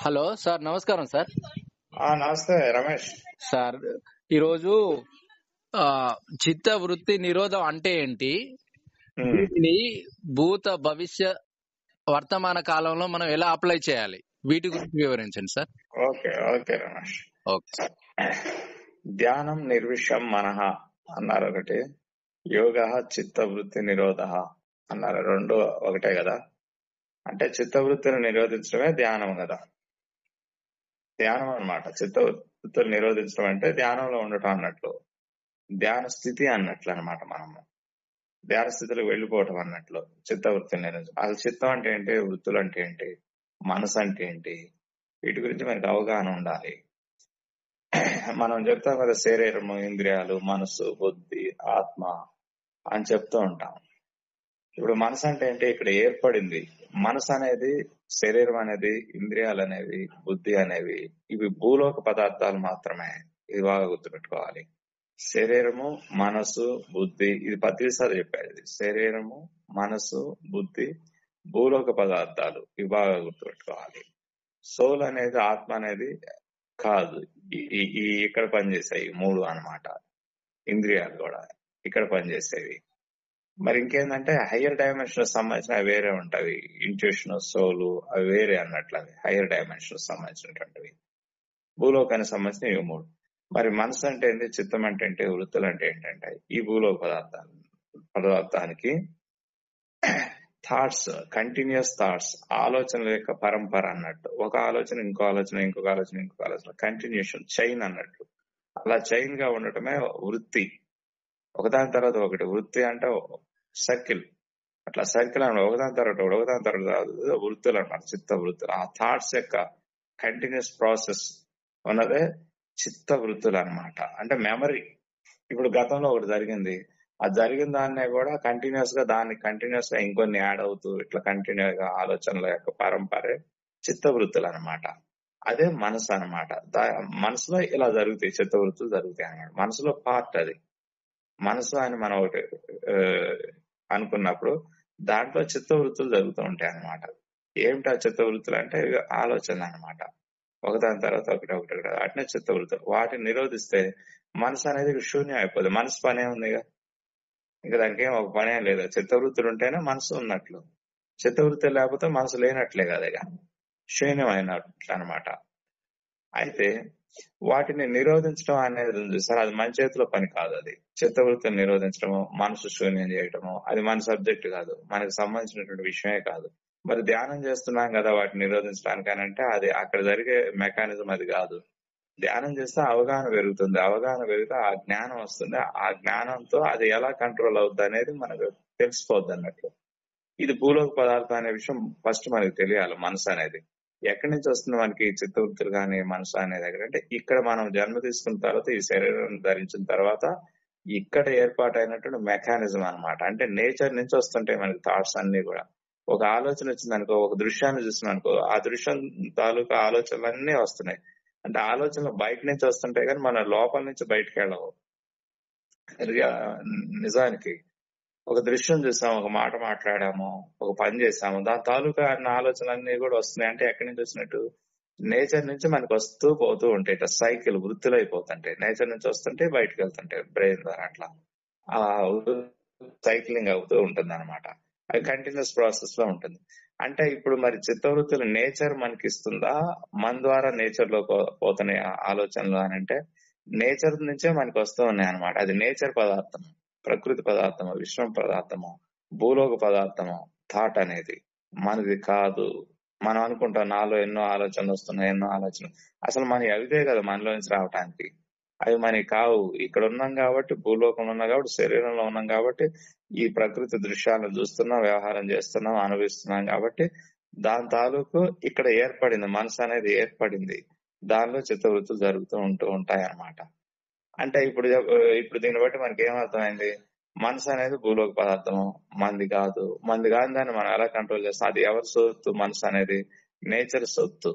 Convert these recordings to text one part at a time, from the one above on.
Hello sir, నమస్కారం sir. నమస్తే Ramesh. Sir, ఈరోజు చిత్త వృత్తి నిరోధం అంటే ఏంటి, దీనిని భూత భవిష్య వర్తమాన కాలంలో మనం ఎలా అప్లై చేయాలి, వీటి గురించి వివరించండి sir. Okay okay Ramesh. Okay. ధ్యానం నిర్విషం మనః అన్నారు ఒకటి, యోగ చిత్తవృత్తి నిరోధ అన్నారు. రెండు ఒకటే కదా. అంటే చిత్తవృత్తిని నిరోధించడమే ధ్యానం కదా. ధ్యానం అన్నమాట. చిత్తవృత్తిని నిరోధించడం అంటే ధ్యానంలో ఉండటం అన్నట్లు, ధ్యాన స్థితి అన్నట్లు అనమాట. మనము ధ్యాన స్థితిలోకి వెళ్ళిపోవటం అన్నట్లు చిత్తవృత్తిని నిరోధించడం. అసలు చిత్తం అంటే ఏంటి, వృత్తులు అంటే ఏంటి, మనసు అంటే ఏంటి, వీటి గురించి మనకి అవగాహన ఉండాలి. మనం చెప్తాం కదా, శరీరము, ఇంద్రియాలు, మనసు, బుద్ధి, ఆత్మ అని చెప్తూ ఉంటాం. ఇప్పుడు మనసు అంటే ఏంటి, ఇక్కడ ఏర్పడింది. మనసు అనేది, శరీరం అనేది, ఇంద్రియాలు అనేవి, బుద్ధి అనేవి, ఇవి భూలోక పదార్థాలు మాత్రమే. ఇది బాగా గుర్తుపెట్టుకోవాలి. శరీరము, మనసు, బుద్ధి, ఇది ప్రతిసారి చెప్పేది. శరీరము, మనసు, బుద్ధి, భూలోక పదార్థాలు, ఇవి బాగా గుర్తుపెట్టుకోవాలి. సోల్ అనేది, ఆత్మ అనేది కాదు. ఈ ఇక్కడ పనిచేసాయి మూడు అన్నమాట. ఇంద్రియాలు కూడా ఇక్కడ పనిచేసేవి. మరి ఇంకేందంటే హయ్యర్ డైమెన్షన్ సంబంధించిన అవి వేరే ఉంటాయి. ఇంట్యూషన్, సోలు అవి వేరే అన్నట్లు. అవి హయ్యర్ డైమెన్షన్ సంబంధించినటువంటివి. భూలోకానికి సంబంధించిన ఇవి మూడు. మరి మనసు అంటే ఏంటి, చిత్తం అంటే ఏంటి, వృత్తులు అంటే ఏంటంటే ఈ భూలోక పదార్థానికి థాట్స్, కంటిన్యూస్ థాట్స్, ఆలోచనల యొక్క పరంపర అన్నట్టు. ఒక ఆలోచన ఇంకో ఆలోచన, ఇంకొక ఆలోచన ఇంకొక ఆలోచన, కంటిన్యూషన్, చైన్ అన్నట్టు. అలా చైన్ గా ఉండటమే వృత్తి. ఒకదాని తర్వాత ఒకటి. వృత్తి అంటే సర్కిల్, అట్లా సర్కిల్ అన్నమాట. ఒకదాని తర్వాత ఒకటి, ఒకదాని తర్వాత వృత్తులు అన్నమాట, చిత్త వృత్తులు. ఆ థాట్స్ యొక్క కంటిన్యూస్ ప్రాసెస్ ఉన్నదే చిత్త వృత్తులు అన్నమాట. అంటే మెమరీ. ఇప్పుడు గతంలో ఒకటి జరిగింది, ఆ జరిగిన దాన్నే కూడా కంటిన్యూస్ గా, దాన్ని కంటిన్యూస్ గా ఇంకొన్ని యాడ్ అవుతూ ఇట్లా కంటిన్యూస్ గా ఆలోచనల యొక్క పరంపరే చిత్తవృత్తులు అనమాట. అదే మనసు అనమాట. మనసులో ఇలా జరుగుతాయి, చిత్తవృత్తులు జరుగుతాయి అనమాట. మనసులో పార్ట్ అది. మనసు అని మనం ఒకటి అనుకున్నప్పుడు దాంట్లో చిత్తవృత్తులు జరుగుతూ ఉంటాయి అనమాట. ఏమిటా చిత్తవృత్తులు అంటే ఆలోచనలు అనమాట. ఒకదాని తర్వాత ఒకటి ఒకటి ఒకటి వాటినే చిత్తవృత్తులు. వాటిని నిరోధిస్తే మనసు అనేది శూన్యం అయిపోతుంది. మనసు పనే ఉందిగా, ఇంకా దానికి ఏం ఒక పనే లేదు. చిత్తవృత్తులు ఉంటేనే మనసు ఉన్నట్లు, చిత్తవృత్తులు లేకపోతే మనసు లేనట్లే కదా, ఇక శూన్యం అయినట్లు అనమాట. అయితే వాటిని నిరోధించడం అనేది ఉంది సార్, అది మన చేతిలో పని కాదు. అది చిత్తవృత్తిని నిరోధించడము, మనసు శూన్యం చేయటము, అది మన సబ్జెక్ట్ కాదు, మనకు సంబంధించినటువంటి విషయమే కాదు. మరి ధ్యానం చేస్తున్నాం కదా వాటిని నిరోధించడానికి అని అంటే అది అక్కడ జరిగే మెకానిజం అది కాదు. ధ్యానం చేస్తే అవగాహన పెరుగుతుంది, అవగాహన పెరిగితే ఆ జ్ఞానం వస్తుంది. ఆ జ్ఞానంతో అది ఎలా కంట్రోల్ అవుద్ది అనేది మనకు తెలిసిపోద్ది అన్నట్లు. ఇది భూలోక పదార్థం అనే విషయం ఫస్ట్ మనకి తెలియాలి. మనసు అనేది ఎక్కడి నుంచి వస్తుంది మనకి, చిత్తవృత్తులు కానీ మనసు అనే దగ్గర. అంటే ఇక్కడ మనం జన్మ తీసుకున్న తర్వాత, ఈ శరీరం ధరించిన తర్వాత ఇక్కడ ఏర్పాటైనటువంటి మెకానిజం అన్నమాట. అంటే నేచర్ నుంచి వస్తుంటాయి మనకి థాట్స్ అన్ని కూడా. ఒక ఆలోచన వచ్చిందనుకో, ఒక దృశ్యాన్ని చూస్తున్నాం అనుకో, ఆ దృశ్యం తాలూకా ఆలోచనలన్నీ వస్తున్నాయి. అంటే ఆలోచనలు బయట నుంచి వస్తుంటాయి కానీ మన లోపల నుంచి బయటకు వెళ్ళవు. నిజానికి ఒక దృశ్యం చూసాము, ఒక మాట మాట్లాడాము, ఒక పని చేసాము, దాని తాలూకా అన్న ఆలోచనలన్నీ కూడా వస్తున్నాయి. అంటే ఎక్కడి నుంచి వచ్చినట్టు, నేచర్ నుంచి మనకు వస్తూ పోతూ ఉంటాయి. ఇట్లా సైకిల్ వృత్తులు అయిపోతుంటాయి. నేచర్ నుంచి వస్తుంటే బయటకు వెళ్తుంటాయి బ్రెయిన్ ద్వారా. అట్లా ఆ సైక్లింగ్ అవుతూ ఉంటుంది అనమాట. అది కంటిన్యూస్ ప్రాసెస్ లో ఉంటుంది. అంటే ఇప్పుడు మరి చిత్తవృత్తులు నేచర్ మనకి ఇస్తుందా, మన ద్వారా నేచర్ లో పోతున్నాయి ఆలోచనలు అని అంటే నేచర్ నుంచే మనకి వస్తూ ఉన్నాయి అనమాట. అది నేచర్ పదార్థం, ప్రకృతి పదార్థము, విశ్వం పదార్థము, భూలోక పదార్థము. థాట్ అనేది మనది కాదు. మనం అనుకుంటాం నాలో ఎన్నో ఆలోచనలు వస్తున్నాయి, ఎన్నో ఆలోచనలు. అసలు మన అవిదే కదా మనలో నుంచి రావటానికి. అవి మనకి కావు. ఇక్కడ ఉన్నాం కాబట్టి, భూలోకంలో ఉన్నాం కాబట్టి, శరీరంలో ఉన్నాం కాబట్టి, ఈ ప్రకృతి దృశ్యాలను చూస్తున్నాం, వ్యవహారం చేస్తున్నాం, అనుభవిస్తున్నాం కాబట్టి దాని తాలూకు ఇక్కడ ఏర్పడింది, మనసు అనేది ఏర్పడింది. దానిలో చిత్తవృత్తులు జరుగుతూ ఉంటాయి అన్నమాట. అంటే ఇప్పుడు దీన్ని బట్టి మనకి ఏమర్థమైంది, మనసు అనేది భూలోక పదార్థము, మంది కాదు. మంది కాని దాన్ని మనం ఎలా కంట్రోల్ చేస్తాం, అది ఎవరి సొత్తు, మనసు అనేది నేచర్ సొత్తు.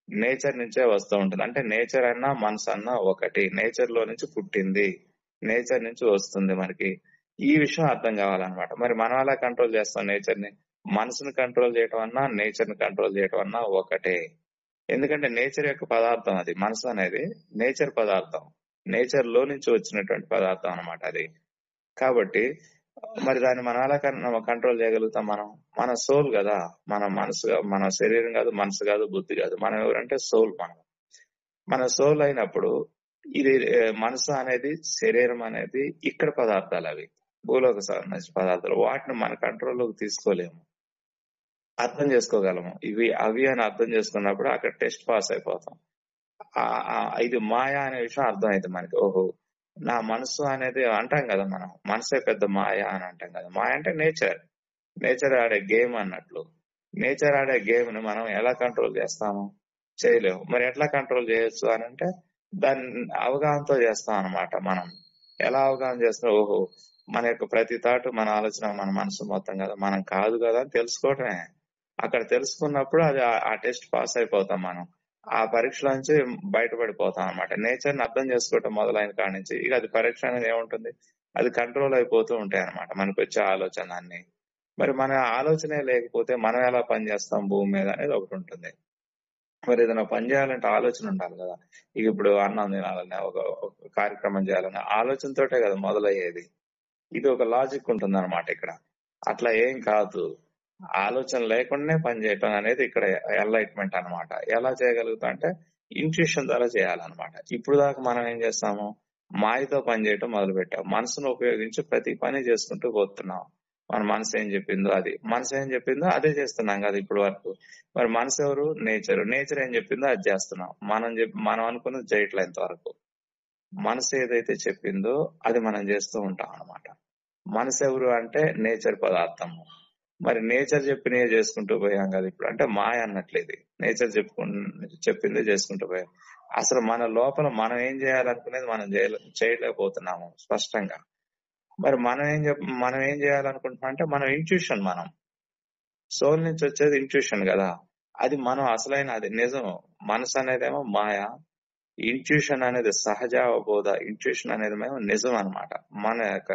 నేచర్ నుంచే వస్తూ ఉంటుంది. అంటే నేచర్ అన్నా మనసు అన్నా ఒకటి. నేచర్ లో నుంచి పుట్టింది, నేచర్ నుంచి వస్తుంది మనకి. ఈ విషయం అర్థం కావాలన్నమాట. మరి మనం ఎలా కంట్రోల్ చేస్తాం నేచర్ ని, మనసుని కంట్రోల్ చేయటం అన్నా నేచర్ ని కంట్రోల్ చేయటం అన్నా ఒకటే. ఎందుకంటే నేచర్ యొక్క పదార్థం అది. మనసు అనేది నేచర్ పదార్థం, నేచర్ లో నుంచి వచ్చినటువంటి పదార్థం అన్నమాట అది. కాబట్టి మరి దాన్ని మనం ఎలా కంట్రోల్ చేయగలుగుతాం? మన సోల్ కదా, మన మనసు, మన శరీరం కాదు, మనసు కాదు, బుద్ధి కాదు. మనం ఎవరంటే సోల్. మన సోల్ అయినప్పుడు ఇది మనసు అనేది, శరీరం అనేది ఇక్కడ పదార్థాలు, అవి భూలోక సంబంధించిన పదార్థాలు. వాటిని మన కంట్రోల్లోకి తీసుకోలేము, అర్థం చేసుకోగలము. ఇవి అవి అని అర్థం చేసుకున్నప్పుడు అక్కడ టెస్ట్ పాస్ అయిపోతాం. ఇది మాయా అనే విషయం అర్థమైంది మనకి. ఓహో, నా మనసు అనేది అంటాం కదా మనం, మనసే పెద్ద మాయ అని అంటాం కదా. మాయ అంటే నేచర్ ఆడే గేమ్ అన్నట్లు. నేచర్ ఆడే గేమ్ ని మనం ఎలా కంట్రోల్ చేస్తాము? చేయలేము. మరి ఎట్లా కంట్రోల్ చేయొచ్చు అని అంటే దాన్ని అవగాహనతో చేస్తాం అన్నమాట. మనం ఎలా అవగాహన చేస్తాం? ఓహో, మన యొక్క ప్రతి థాట్, మన ఆలోచన, మన మనసు మొత్తం కదా, మనం కాదు కదా అని తెలుసుకోవటమే. అక్కడ తెలుసుకున్నప్పుడు అది ఆ టెస్ట్ పాస్ అయిపోతాం మనం. ఆ పరీక్షల నుంచి బయటపడిపోతాం అన్నమాట. నేచర్ ని అర్థం చేసుకోవటం మొదలైన కాడి నుంచి ఇక అది పరీక్ష అనేది ఏముంటుంది, అది కంట్రోల్ అయిపోతూ ఉంటాయి అన్నమాట మనకు వచ్చే ఆలోచన అన్ని. మరి మన ఆలోచనే లేకపోతే మనం ఎలా పనిచేస్తాం భూమి మీద అనేది ఒకటి ఉంటుంది. మరి ఏదైనా పని చేయాలంటే ఆలోచన ఉండాలి కదా. ఇక ఇప్పుడు అన్నం తినాలని, ఒక కార్యక్రమం చేయాలని ఆలోచనతోటే కదా మొదలయ్యేది. ఇది ఒక లాజిక్ ఉంటుంది అనమాట ఇక్కడ. అట్లా ఏం కాదు, ఆలోచన లేకుండానే పని చేయటం అనేది ఇక్కడ ఎన్లైట్మెంట్ అన్నమాట. ఎలా చేయగలుగుతాం అంటే ఇంట్యూషన్ ద్వారా చేయాలన్నమాట. ఇప్పుడు దాకా మనం ఏం చేస్తాము? మాయతో పని చేయటం మొదలు పెట్టాం. మనసును ఉపయోగించి ప్రతి పని చేసుకుంటూ పోతున్నాం. మన మనసు ఏం చెప్పిందో అదే చేస్తున్నాం కదా ఇప్పుడు వరకు. మరి మనసు ఎవరు? నేచర్ ఏం చెప్పిందో అది చేస్తున్నాం. మనం అనుకున్నది చేయట్లే ఇంతవరకు. మనసు ఏదైతే చెప్పిందో అది మనం చేస్తూ ఉంటాం అన్నమాట. మనసు ఎవరు అంటే నేచర్ పదార్థము. మరి నేచర్ చెప్పినవి చేసుకుంటూ పోయాం కదా ఇప్పుడు. అంటే మాయ అన్నట్లేదు. నేచర్ చెప్పిందే చేసుకుంటూ పోయాం. అసలు మన లోపల మనం ఏం చేయాలనుకునేది మనం చేయలేకపోతున్నాము స్పష్టంగా. మరి మనం ఏం చేయాలనుకుంటున్నాం అంటే మన ఇంట్యూషన్, మనం సోల్ నుంచి వచ్చేది ఇంట్యూషన్ కదా, అది మనం అసలైన, అది నిజం. మనసు అనేదేమో మాయ, ఇంట్యూషన్ అనేది సహజ అవబోధ, ఇంట్యూషన్ అనేది నిజం అన్నమాట. మన యొక్క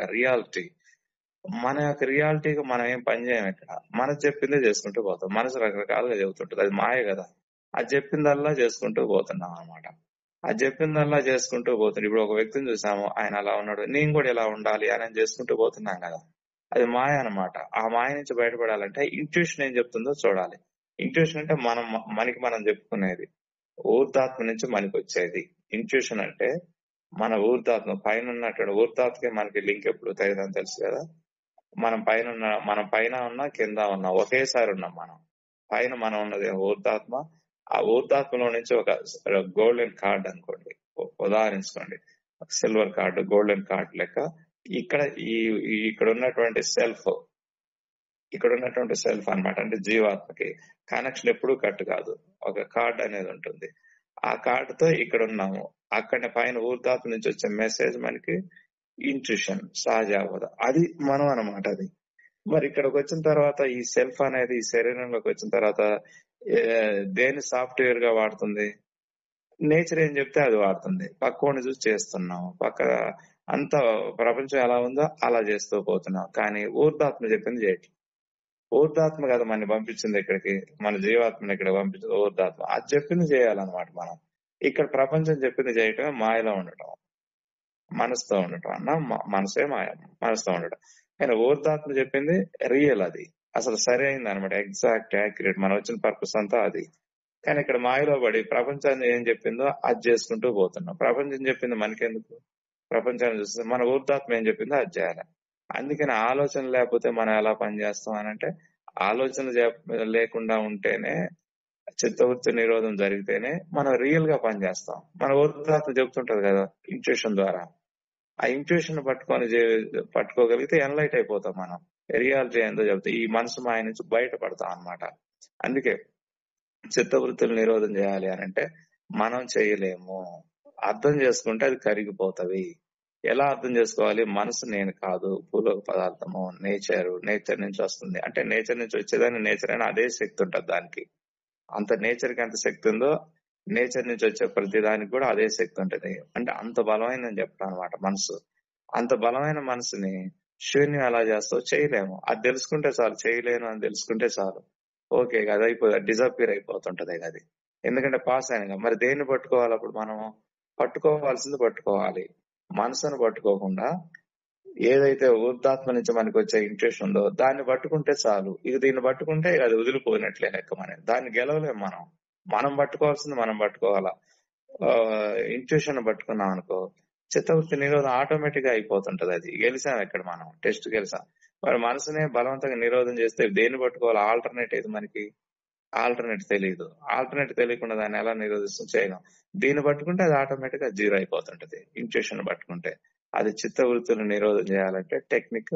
రియాలిటీగా మనం ఏం పని చేయం ఇక్కడ. మనసు చెప్పిందే చేసుకుంటూ పోతాం. మనసు రకరకాలుగా చెబుతుంటది, అది మాయ కదా. అది చెప్పిందల్లా చేసుకుంటూ పోతున్నాం అన్నమాట. అది చెప్పిందల్లా చేసుకుంటూ పోతుంది. ఇప్పుడు ఒక వ్యక్తిని చూసాము, ఆయన అలా ఉన్నాడు, నేను కూడా ఇలా ఉండాలి అని చేసుకుంటూ పోతున్నాం కదా. అది మాయ అన్నమాట. ఆ మాయ నుంచి బయటపడాలంటే ఇంట్యూషన్ ఏం చెప్తుందో చూడాలి. ఇంట్యూషన్ అంటే మనకి మనం చెప్పుకునేది, ఊర్ధాత్మ నుంచి మనకి వచ్చేది. ఇంట్యూషన్ అంటే మన ఊర్ధాత్మ పైన ఉన్నటువంటి ఊర్ధాత్మకే మనకి లింక్ ఎప్పుడు తగ్గదని తెలుసు కదా. మనం పైన ఉన్నా కింద ఉన్నా ఒకేసారి ఉన్నాం. పైన మనం ఉన్నది ఊర్ధాత్మ. ఆ ఊర్ధాత్మలో నుంచి ఒక గోల్డెన్ కార్డ్ అనుకోండి, ఉదాహరించుకోండి, సిల్వర్ కార్డు, గోల్డెన్ కార్డ్ లెక్క ఇక్కడ ఉన్నటువంటి సెల్ఫ్ అన్నమాట. అంటే జీవాత్మకి కనెక్షన్ ఎప్పుడూ కట్ కాదు. ఒక కార్డ్ అనేది ఉంటుంది. ఆ కార్డ్ తో ఇక్కడ ఉన్నాము. అక్కడ పైన ఊర్ధాత్మ నుంచి వచ్చే మెసేజ్ మనకి ఇంట్యూషన్, సహజావధ, అది మనం అన్నమాట. అది మరి ఇక్కడికి వచ్చిన తర్వాత ఈ సెల్ఫ్ అనేది ఈ శరీరంలోకి వచ్చిన తర్వాత దేని సాఫ్ట్వేర్ గా వాడుతుంది? నేచర్ ఏం చెప్తే అది వాడుతుంది. పక్కవాడిని చూసి చేస్తున్నాం, పక్క అంత ప్రపంచం ఎలా ఉందో అలా చేస్తూ పోతున్నాం. కానీ ఊర్ధాత్మ చెప్పింది చేయట్లేదు. ఊర్ధాత్మ కదా మనని పంపించింది ఇక్కడికి, మన జీవాత్మని ఇక్కడ పంపించింది ఊర్ధాత్మ. అది చెప్పింది చేయాలన్నమాట. మనం ఇక్కడ ప్రపంచం చెప్పింది చేయటమే మాయలో ఉండటం, మనసుతో ఉండటం అన్న. మనసే మాయ, మనసుతో ఉండటం. కానీ ఊర్ధాత్మ చెప్పింది రియల్, అది అసలు సరైనది అనమాట, ఎగ్జాక్ట్, యాక్యురేట్. మనం వచ్చిన పర్పస్ అంతా అది. కానీ ఇక్కడ మాయలో పడి ప్రపంచాన్ని ఏం చెప్పిందో అది చేసుకుంటూ పోతున్నాం. ప్రపంచం చెప్పింది మనకెందుకు? ప్రపంచాన్ని చూస్తే మన ఊర్ధాత్మ ఏం చెప్పిందో అది చేయాలి. అందుకని ఆలోచన లేకపోతే మనం ఎలా పనిచేస్తాం అని అంటే, ఆలోచన లేకుండా ఉంటేనే, చిత్తవృత్తి నిరోధం జరిగితేనే మనం రియల్ గా పనిచేస్తాం. మన ఊర్ధాత్మ చెప్తుంటది కదా ఇంట్యూషన్ ద్వారా. ఆ ఇంట్యూషన్ పట్టుకోగలిగితే ఎన్లైట్ అయిపోతాం మనం. రియాలిటీ ఏందో చెప్తే ఈ మనసు మాయ నుంచి బయటపడతాం అన్నమాట. అందుకే చిత్తవృత్తులు నిరోధం చేయాలి అని అంటే మనం చేయలేము. అర్థం చేసుకుంటే అది కరిగిపోతవి. ఎలా అర్థం చేసుకోవాలి? మనసు నేను కాదు, భూలోక పదార్థము, నేచర్ నుంచి వస్తుంది అంటే నేచర్ నుంచి వచ్చేదాన్ని నేచర్ అని అదే శక్తి ఉంటుంది దానికి. అంత నేచర్ కి ఎంత శక్తి ఉందో నేచర్ నుంచి వచ్చే ప్రతి దానికి కూడా అదే శక్తి ఉంటుంది. అంటే అంత బలమైనదని చెప్పడం అనమాట మనసు. అంత బలమైన మనసుని శూన్యం ఎలా చేస్తావు? చేయలేము. అది తెలుసుకుంటే చాలు, చేయలేను అని తెలుసుకుంటే చాలు. ఓకే, అది అయిపోతుంది, డిజపీర్ అయిపోతుంటది అది. ఎందుకంటే పాస్ అయినా. మరి దేన్ని పట్టుకోవాలి అప్పుడు మనము? పట్టుకోవాల్సింది పట్టుకోవాలి. మనసును పట్టుకోకుండా ఏదైతే ఊర్ధాత్మ నుంచి మనకి వచ్చే ఇంట్రెస్ట్ ఉందో దాన్ని పట్టుకుంటే చాలు. ఇక దీన్ని పట్టుకుంటే ఇక అది వదిలిపోయినట్లే లెక్క. దాన్ని గెలవలేం మనం. మనం పట్టుకోవాల్సింది మనం పట్టుకోవాలా. ఇంట్యూషన్ పట్టుకున్నాం అనుకో, చిత్తవృత్తి నిరోధం ఆటోమేటిక్ గా అయిపోతుంటది. అది గెలిసాం ఇక్కడ మనం, టెస్ట్ గెలిసాం. మరి మనసునే బలవంతంగా నిరోధం చేస్తే దేన్ని పట్టుకోవాలి? ఆల్టర్నేట్ ఏది మనకి? ఆల్టర్నేట్ తెలియదు. ఆల్టర్నేట్ తెలియకుండా దాన్ని ఎలా నిరోధిస్తాం? చేయలేం. దీన్ని పట్టుకుంటే అది ఆటోమేటిక్ గా జీరో అయిపోతుంటది. ఇంట్యూషన్ పట్టుకుంటే. అది చిత్తవృత్తులు నిరోధం చేయాలంటే టెక్నిక్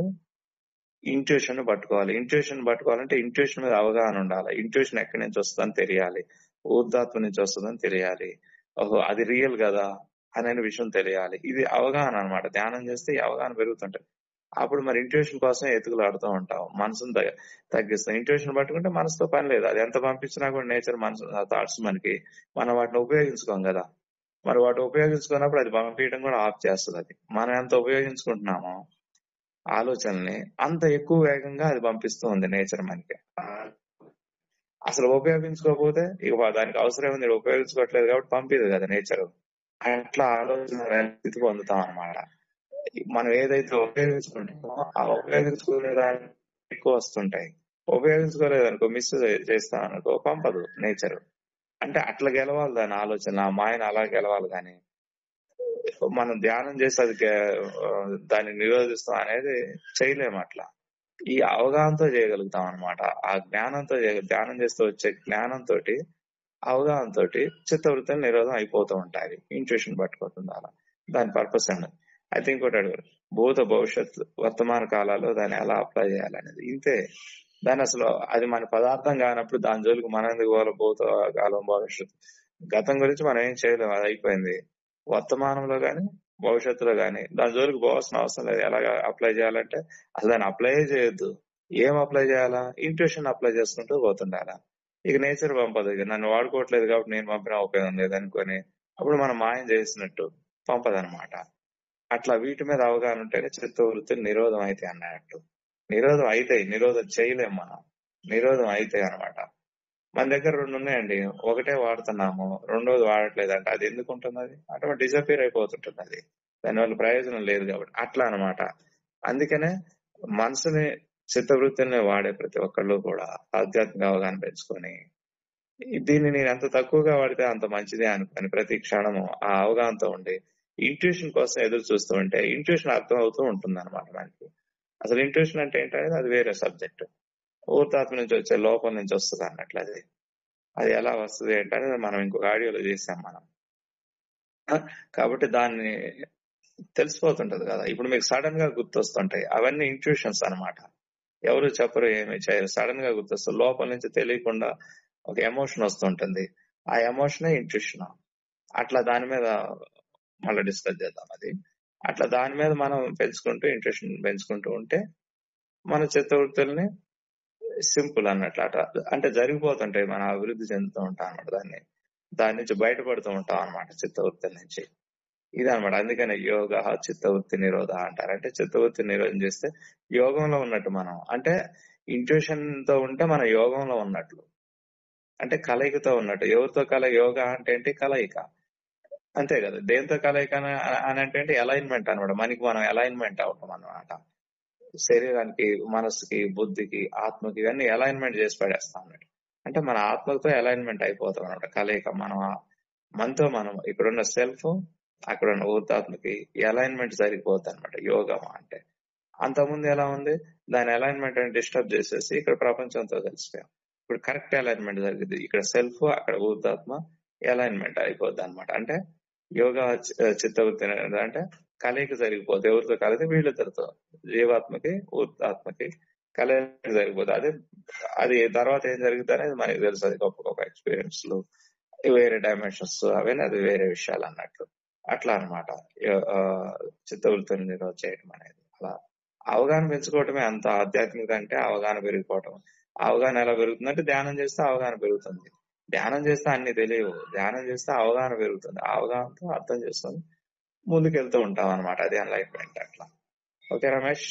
ఇంట్యూషన్ పట్టుకోవాలి. ఇంట్యూషన్ పట్టుకోవాలంటే ఇంట్యూషన్ మీద అవగాహన ఉండాలి. ఇంట్యూషన్ ఎక్కడి నుంచి వస్తుందని తెలియాలి. ఊర్ధాత్మ నుంచి వస్తుందని తెలియాలి. ఓహో అది రియల్ కదా అనే విషయం తెలియాలి. ఇది అవగాహన అన్నమాట. ధ్యానం చేస్తే ఈ అవగాహన పెరుగుతుంటది. అప్పుడు మరి ఇంట్యూషన్ కోసం ఎతుకులాడుతూ ఉంటాం. మనసును తగ్గిస్తాం. ఇంట్యూషన్ పట్టుకుంటే మనసుతో పని లేదు. అది ఎంత పంపించినా కూడా నేచర్ మనసు థాట్స్ మనకి, మనం వాటిని ఉపయోగించుకోం కదా. మరి వాటి ఉపయోగించుకున్నప్పుడు అది పంపించడం కూడా ఆఫ్ చేస్తుంది. అది మనం ఎంత ఉపయోగించుకుంటున్నామో ఆలోచనల్ని అంత ఎక్కువ వేగంగా అది పంపిస్తూ ఉంది నేచర్ మనకి. అసలు ఉపయోగించుకోకపోతే ఇక దానికి అవసరం ఉంది, ఉపయోగించుకోవట్లేదు కాబట్టి పంపిదు కదా నేచర్. అట్లా ఆలోచన స్థితి పొందుతాం అన్నమాట. మనం ఏదైతే ఉపయోగించుకుంటామో ఆ ఉపయోగించుకునే దాన్ని ఎక్కువ వస్తుంటాయి. ఉపయోగించుకోలేదనుకో, మిస్ చేస్తాం అనుకో, పంపదు నేచర్. అంటే అట్లా గెలవాలి దాని ఆలోచన, ఆ మాయను అలా గెలవాలి. కానీ మనం ధ్యానం చేసి అది దాన్ని నిరోధిస్తాం అనేది చేయలేము. అట్లా ఈ అవగాహనతో చేయగలుగుతాం అన్నమాట. ఆ జ్ఞానంతో ధ్యానం చేస్తూ వచ్చే జ్ఞానంతో, అవగాహనతో చిత్తవృత్తులు నిరోధం అయిపోతూ ఉంటాయి. ఇంట్యూషన్ పట్టుకోతుంది అలా. దాని పర్పస్ అన్నది. అయితే ఇంకోటి అడుగురు, భూత భవిష్యత్ వర్తమాన కాలాల్లో దాన్ని ఎలా అప్లై చేయాలనేది. ఇంతే. దాని అసలు అది మన పదార్థం కానప్పుడు దాని జోలికి మనం ఎందుకు పోవాలి? భూత కాలం భవిష్యత్తు గతం గురించి మనం ఏం చేయలేము, అది అయిపోయింది. వర్తమానంలో గాని భవిష్యత్తులో గాని దాని జోలికి పోవాల్సిన అవసరం లేదు. ఎలాగా అప్లై చేయాలంటే అసలు దాన్ని అప్లై చేయొద్దు. ఏం అప్లై చేయాలా? ఇంట్యూషన్ అప్లై చేసుకుంటూ పోతుండాలా. ఇక నేచర్ పంపదు. ఇక నన్ను వాడుకోవట్లేదు కాబట్టి నేను పంపిన ఉపయోగం లేదనుకొని అప్పుడు మనం మాయం చేసినట్టు పంపదనమాట. అట్లా వీటి మీద అవగాహన ఉంటేనే చిత్తవృత్తులు నిరోధం అయితే అన్నట్టు. నిరోధం అయితే, నిరోధం చేయలేం మనం. నిరోధం అయితే అనమాట. మన దగ్గర 2 ఉన్నాయండి. ఒకటే వాడుతున్నాము, రెండోది వాడట్లేదు అంటే అది ఎందుకు ఉంటుంది? అది అటువంటి డిసపియర్ అయిపోతుంటుంది. అది దానివల్ల ప్రయోజనం లేదు కాబట్టి అట్లా అనమాట. అందుకనే మనసుని, చిత్తవృత్తుల్ని వాడే ప్రతి ఒక్కళ్ళు కూడా ఆధ్యాత్మిక అవగాహన పెంచుకొని, దీన్ని నేను ఎంత తక్కువగా వాడితే అంత మంచిదే అనుకుని ప్రతి క్షణము ఆ అవగాహనతో ఉండి ఇంట్యూషన్ కోసం ఎదురు చూస్తూ ఉంటే ఇంట్యూషన్ అర్థం అవుతూ ఉంటుంది అనమాట మనకి. అసలు ఇంట్యూషన్ అంటే ఏంటనేది అది వేరే సబ్జెక్ట్. ఊర్తాత్మ నుంచి వచ్చే లోపం నుంచి వస్తుంది అన్నట్లు. అది ఎలా వస్తుంది ఏంటనేది మనం ఇంకొక ఆడియోలో చేసాం మనం. కాబట్టి దాన్ని తెలిసిపోతుంటది కదా. ఇప్పుడు మీకు సడన్ గా గుర్తొస్తుంటాయి, అవన్నీ ఇంట్యూషన్స్ అన్నమాట. ఎవరు చెప్పరు, ఏమి చేయరు, సడన్ గా గుర్తొస్తుంది. లోపల నుంచి తెలియకుండా ఒక ఎమోషన్ వస్తుంటుంది. ఆ ఎమోషనే ఇంట్యూషన్. అట్లా దాని మీద మళ్ళీ డిస్కస్ చేద్దాం. అది అట్లా దాని మీద మనం పెంచుకుంటూ ఇంట్యూషన్ పెంచుకుంటూ ఉంటే మన చిత్తవృత్తుల్ని సింపుల్ అన్నట్లు అట్లా అంటే జరిగిపోతుంటాయి. మనం అభివృద్ధి చెందుతూ ఉంటాం అన్నమాట. దాని నుంచి బయటపడుతూ ఉంటాం అన్నమాట, చిత్తవృత్తుల నుంచి. ఇదనమాట. అందుకనే యోగ చిత్తవృత్తి నిరోధ అంటారు. అంటే చిత్తవృత్తి నిరోధం చేస్తే యోగంలో ఉన్నట్టు మనం. అంటే ఇంట్యూషన్ తో ఉంటే మనం యోగంలో ఉన్నట్లు. అంటే కలయికతో ఉన్నట్టు. ఎవరితో యోగ అంటే ఏంటి? కలయిక. అంతే కదా. దేంతో కలయిక అని అంటే ఏంటి? అలైన్మెంట్ అనమాట. మనకి మనం అలైన్మెంట్ అవటం అన్నమాట. శరీరానికి, మనసుకి, బుద్ధికి, ఆత్మకి ఇవన్నీ అలైన్మెంట్ చేసి పడేస్తాం అన్నట్టు. అంటే మన ఆత్మతో అలైన్మెంట్ అయిపోతాం అనమాట. కలయిక మనతో మనం ఇక్కడున్న సెల్ఫ్, అక్కడ ఉన్న ఊర్తాత్మకి అలైన్మెంట్ జరిగిపోద్ది అనమాట యోగం అంటే. అంతకుముందు ఎలా ఉంది? దాని అలైన్మెంట్ అని డిస్టర్బ్ చేసేసి ఇక్కడ ప్రపంచంతో కలిసిపోయాం. ఇప్పుడు కరెక్ట్ అలైన్మెంట్ జరిగింది. ఇక్కడ సెల్ఫ్, అక్కడ ఊర్తాత్మ అలైన్మెంట్ అయిపోద్ది అనమాట. అంటే యోగా చిత్తవృత్తి అంటే కలయిక జరిగిపోతుంది. ఎవరితో కలిసి? వీళ్ళిద్దరితో, జీవాత్మకి ఊర్తాత్మకి కలయిక జరిగిపోతుంది. అది తర్వాత ఏం జరుగుతుంది అనేది మనకి తెలుసు. అది గొప్ప గొప్ప ఎక్స్పీరియన్స్లు, వేరే డైమెన్షన్స్, అవన్నీ అది వేరే విషయాలు అన్నట్లు. అట్లా అనమాట చిత్తవృత్తిని నిరోధం చేయడం అనేది. అలా అవగాహన పెంచుకోవటమే అంత ఆధ్యాత్మిక అంటే అవగాహన పెరిగిపోవటం. అవగాహన ఎలా పెరుగుతుందంటే ధ్యానం చేస్తే అవగాహన పెరుగుతుంది. ధ్యానం చేస్తే అన్ని తెలియవు, ధ్యానం చేస్తే అవగాహన పెరుగుతుంది. ఆ అవగాహనతో అర్థం చేసుకొని ముందుకెళ్తూ ఉంటాం అనమాట. అది ఎన్లైట్మెంట్. అట్లా. ఓకే రమేష్.